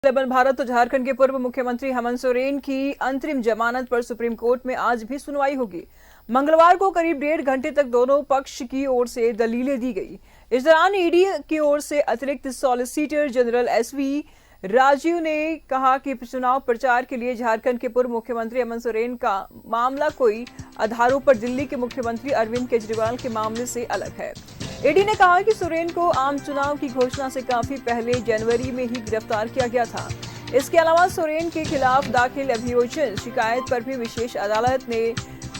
Lebon Bharat तो झारखंड के पूर्व मुख्यमंत्री हेमंत सोरेन की अंतरिम जमानत पर सुप्रीम कोर्ट में आज भी सुनवाई होगी। मंगलवार को करीब 1.5 घंटे तक दोनों पक्ष की ओर से दलीलें दी गई। इस दौरान ईडी की ओर से अतिरिक्त सॉलिसिटर जनरल एसवी राजीव ने कहा कि चुनाव प्रचार के लिए झारखंड के पूर्व मुख्यमंत्री हेमंत सोरेन का मामला कोई आधारों पर दिल्ली के मुख्यमंत्री अरविंद केजरीवाल के मामले से अलग है। ईडी ने कहा कि सोरेन को आम चुनाव की घोषणा से काफी पहले जनवरी में ही गिरफ्तार किया गया था। इसके अलावा सोरेन के खिलाफ दाखिल अभियोजन शिकायत पर भी विशेष अदालत ने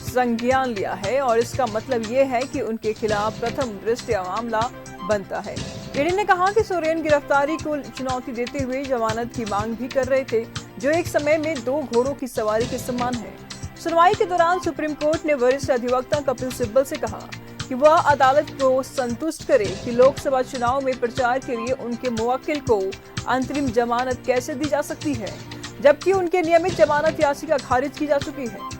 संज्ञान लिया है और इसका मतलब ये है कि उनके खिलाफ प्रथम दृष्टया मामला बनता है। ईडी ने कहा कि सोरेन गिरफ्तारी को चुनौती देते हुए जमानत की मांग भी कर रहे थे, जो एक समय में 2 घोड़ों की सवारी के समान है। सुनवाई के दौरान सुप्रीम कोर्ट ने वरिष्ठ अधिवक्ता कपिल सिब्बल से कहा कि वह अदालत को संतुष्ट करे कि लोकसभा चुनाव में प्रचार के लिए उनके मुवक्किल को अंतरिम जमानत कैसे दी जा सकती है, जबकि उनके नियमित जमानत याचिका खारिज की जा चुकी है।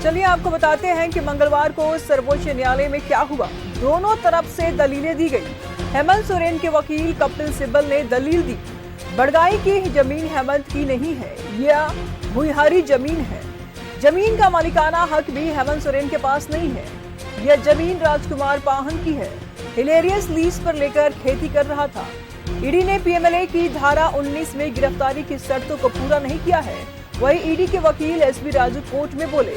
चलिए आपको बताते हैं कि मंगलवार को सर्वोच्च न्यायालय में क्या हुआ। दोनों तरफ से दलीलें दी गई। हेमंत सोरेन के वकील कपिल सिब्बल ने दलील दी, बड़गाई की जमीन हेमंत की नहीं है, यह भुईहारी जमीन है। जमीन का मालिकाना हक भी हेमंत सोरेन के पास नहीं है। यह जमीन राजकुमार पाहन की है। हिलेरियस लीज पर लेकर खेती कर रहा था। ईडी ने पीएमएलए की धारा 19 में गिरफ्तारी की शर्तों को पूरा नहीं किया है। वहीं ईडी के वकील एसवी राजू कोर्ट में बोले,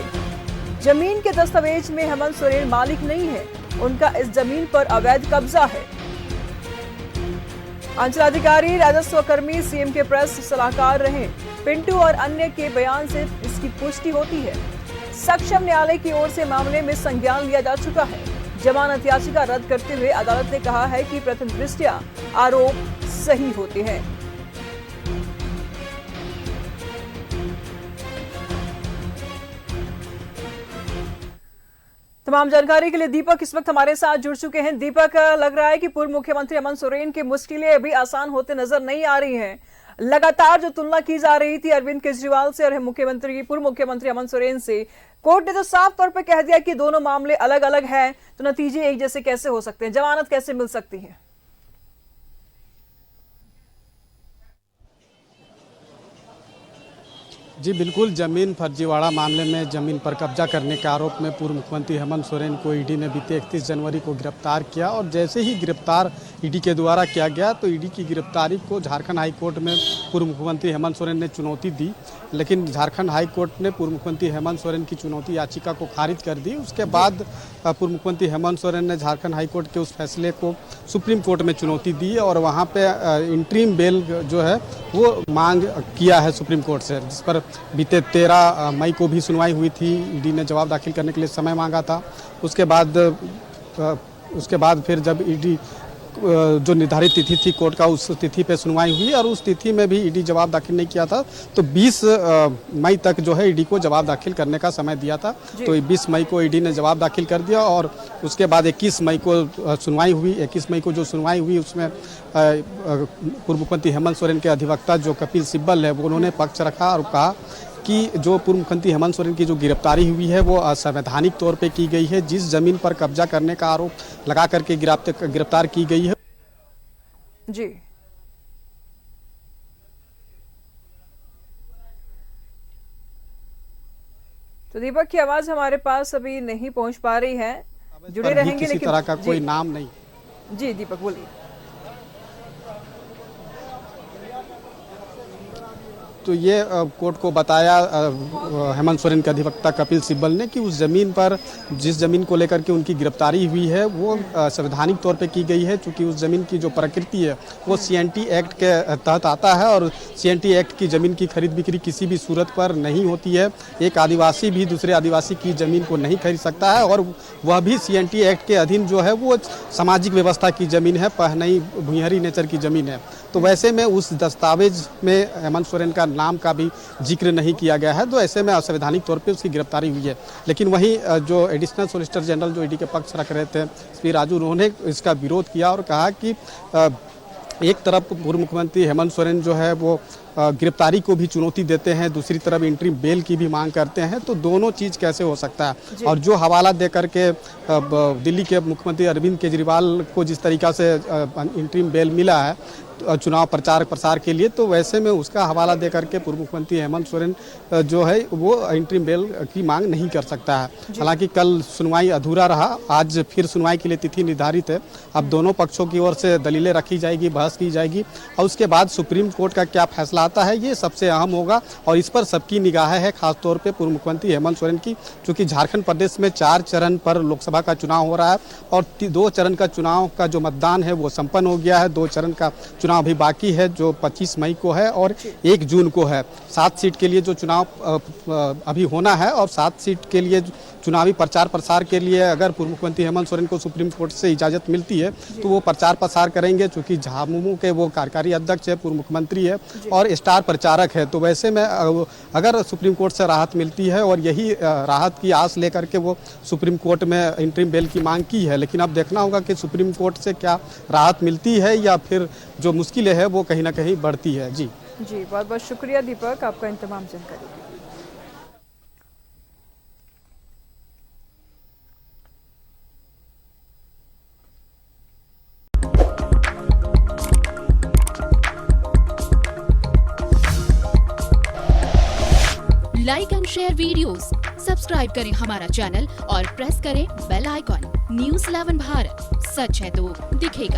जमीन के दस्तावेज में हेमंत सोरेन मालिक नहीं है, उनका इस जमीन पर अवैध कब्जा है। अंचलाधिकारी राजस्व कर्मी सीएम के प्रेस सलाहकार रहे पिंटू और अन्य के बयान से इसकी पुष्टि होती है। सक्षम न्यायालय की ओर से मामले में संज्ञान लिया जा चुका है। जमानत याचिका रद्द करते हुए अदालत ने कहा है कि प्रथम दृष्टया आरोप सही होते हैं। तमाम जानकारी के लिए दीपक इस वक्त हमारे साथ जुड़ चुके हैं। दीपक, लग रहा है कि पूर्व मुख्यमंत्री हेमंत सोरेन की मुश्किलें अभी आसान होते नजर नहीं आ रही हैं। लगातार जो तुलना की जा रही थी अरविंद केजरीवाल से और पूर्व मुख्यमंत्री हेमंत सोरेन से, कोर्ट ने तो साफ तौर पर कह दिया कि दोनों मामले अलग अलग हैं, तो नतीजे एक जैसे कैसे हो सकते हैं, जमानत कैसे मिल सकती है? जी बिल्कुल, जमीन फर्जीवाड़ा मामले में जमीन पर कब्जा करने के आरोप में पूर्व मुख्यमंत्री हेमंत सोरेन को ईडी ने बीते 31 जनवरी को गिरफ्तार किया और जैसे ही गिरफ्तार ईडी के द्वारा किया गया तो ईडी की गिरफ्तारी को झारखंड हाई कोर्ट में पूर्व मुख्यमंत्री हेमंत सोरेन ने चुनौती दी, लेकिन झारखंड हाई कोर्ट ने पूर्व मुख्यमंत्री हेमंत सोरेन की चुनौती याचिका को खारिज कर दी। उसके बाद पूर्व मुख्यमंत्री हेमंत सोरेन ने झारखंड हाई कोर्ट के उस फैसले को सुप्रीम कोर्ट में चुनौती दी और वहाँ पे इंटरिम बेल जो है वो मांग किया है सुप्रीम कोर्ट से, जिस पर बीते 13 मई को भी सुनवाई हुई थी। ईडी ने जवाब दाखिल करने के लिए समय मांगा था। उसके बाद फिर जब ईडी जो निर्धारित तिथि थी कोर्ट का, उस तिथि पे सुनवाई हुई और उस तिथि में भी ईडी जवाब दाखिल नहीं किया था, तो 20 मई तक जो है ईडी को जवाब दाखिल करने का समय दिया था। तो 20 मई को ईडी ने जवाब दाखिल कर दिया और उसके बाद 21 मई को सुनवाई हुई। 21 मई को जो सुनवाई हुई उसमें पूर्व मुख्यमंत्री हेमंत सोरेन के अधिवक्ता जो कपिल सिब्बल है वो उन्होंने पक्ष रखा और कहा कि जो पूर्व मुख्यमंत्री हेमंत सोरेन की जो गिरफ्तारी हुई है वो असंवैधानिक तौर पे की गई है। जिस जमीन पर कब्जा करने का आरोप लगा करके गिरफ्तार की गई है। जी तो दीपक की आवाज हमारे पास अभी नहीं पहुंच पा रही है, जुड़े रहेंगे किसी लेकिन तरह का कोई नाम नहीं। जी दीपक बोलिए। तो ये कोर्ट को बताया हेमंत सोरेन के अधिवक्ता कपिल सिब्बल ने कि उस जमीन पर जिस जमीन को लेकर के उनकी गिरफ्तारी हुई है वो संवैधानिक तौर पे की गई है, क्योंकि उस जमीन की जो प्रकृति है वो सीएनटी एक्ट के तहत आता है और सीएनटी एक्ट की जमीन की खरीद बिक्री किसी भी सूरत पर नहीं होती है। एक आदिवासी भी दूसरे आदिवासी की जमीन को नहीं खरीद सकता है और वह भी सीएनटी एक्ट के अधीन जो है वो सामाजिक व्यवस्था की जमीन है, पहनई भुईहारी नेचर की जमीन है। तो वैसे में उस दस्तावेज में हेमंत सोरेन का नाम का भी जिक्र नहीं किया गया है, तो ऐसे में असंवैधानिक तौर पे उसकी गिरफ्तारी हुई है। लेकिन वहीं जो एडिशनल सॉलिसिटर जनरल जो ईडी के पक्ष रख रहे थे एसवी राजू, उन्होंने इसका विरोध किया और कहा कि एक तरफ पूर्व मुख्यमंत्री हेमंत सोरेन जो है वो गिरफ्तारी को भी चुनौती देते हैं, दूसरी तरफ इंटरिम बेल की भी मांग करते हैं, तो दोनों चीज़ कैसे हो सकता है। और जो हवाला दे करके दिल्ली के मुख्यमंत्री अरविंद केजरीवाल को जिस तरीक़ा से इंटरिम बेल मिला है चुनाव प्रचार प्रसार के लिए, तो वैसे में उसका हवाला दे करके पूर्व मुख्यमंत्री हेमंत सोरेन जो है वो इंटरिम बेल की मांग नहीं कर सकता है। हालांकि कल सुनवाई अधूरा रहा, आज फिर सुनवाई के लिए तिथि निर्धारित है। अब दोनों पक्षों की ओर से दलीलें रखी जाएगी, बहस की जाएगी और उसके बाद सुप्रीम कोर्ट का क्या फैसला आता है ये सबसे अहम होगा और इस पर सबकी निगाह है, खासतौर पर पूर्व मुख्यमंत्री हेमंत सोरेन की, क्योंकि झारखंड प्रदेश में 4 चरण पर लोकसभा का चुनाव हो रहा है और 2 चरण का चुनाव का जो मतदान है वो संपन्न हो गया है। 2 चरण का चुनाव अभी बाकी है जो 25 मई को है और 1 जून को है। 7 सीट के लिए जो चुनाव अभी होना है और 7 सीट के लिए चुनावी प्रचार प्रसार के लिए अगर पूर्व मुख्यमंत्री हेमंत सोरेन को सुप्रीम कोर्ट से इजाज़त मिलती है तो वो प्रचार प्रसार करेंगे, चूँकि झामुमो के वो कार्यकारी अध्यक्ष है, पूर्व मुख्यमंत्री है और स्टार प्रचारक है। तो वैसे में अगर सुप्रीम कोर्ट से राहत मिलती है और यही राहत की आस लेकर के वो सुप्रीम कोर्ट में इंटरिम बेल की मांग की है, लेकिन अब देखना होगा कि सुप्रीम कोर्ट से क्या राहत मिलती है या फिर जो मुश्किलें है वो कहीं ना कहीं बढ़ती है। जी बहुत बहुत शुक्रिया दीपक, आपका इन तमाम जानकारी। Like and share videos, subscribe करें हमारा चैनल और प्रेस करें बेल आइकॉन। न्यूज़ 11 भारत, सच है तो दिखेगा।